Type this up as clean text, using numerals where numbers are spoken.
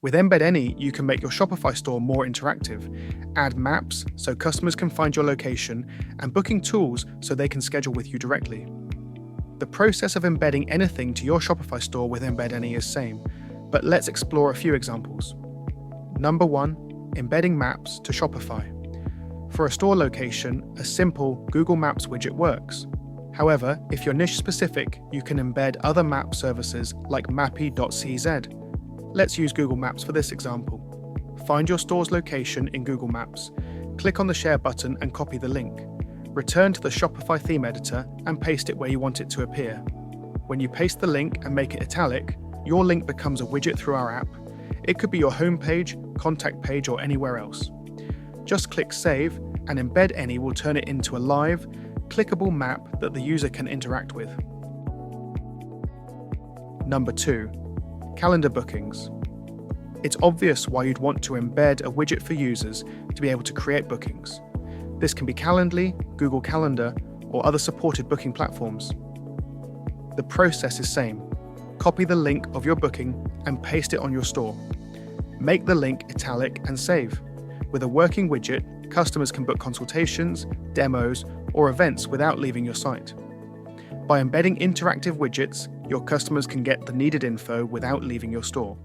With EmbedAny, you can make your Shopify store more interactive, add maps so customers can find your location, and booking tools so they can schedule with you directly. The process of embedding anything to your Shopify store with EmbedAny is same, but let's explore a few examples. Number 1, embedding maps to Shopify. For a store location, a simple Google Maps widget works. However, if you're niche specific, you can embed other map services like mappy.cz. Let's use Google Maps for this example. Find your store's location in Google Maps, click on the Share button and copy the link. Return to the Shopify theme editor and paste it where you want it to appear. When you paste the link and make it italic, your link becomes a widget through our app. It could be your homepage, contact page, or anywhere else. Just click Save, and EmbedAny will turn it into a live, clickable map that the user can interact with. Number 2. Calendar bookings. It's obvious why you'd want to embed a widget for users to be able to create bookings. This can be Calendly, Google Calendar, or other supported booking platforms. The process is same. Copy the link of your booking and paste it on your store. Make the link italic and save. With a working widget, customers can book consultations, demos, or events without leaving your site. By embedding interactive widgets, your customers can get the needed info without leaving your store.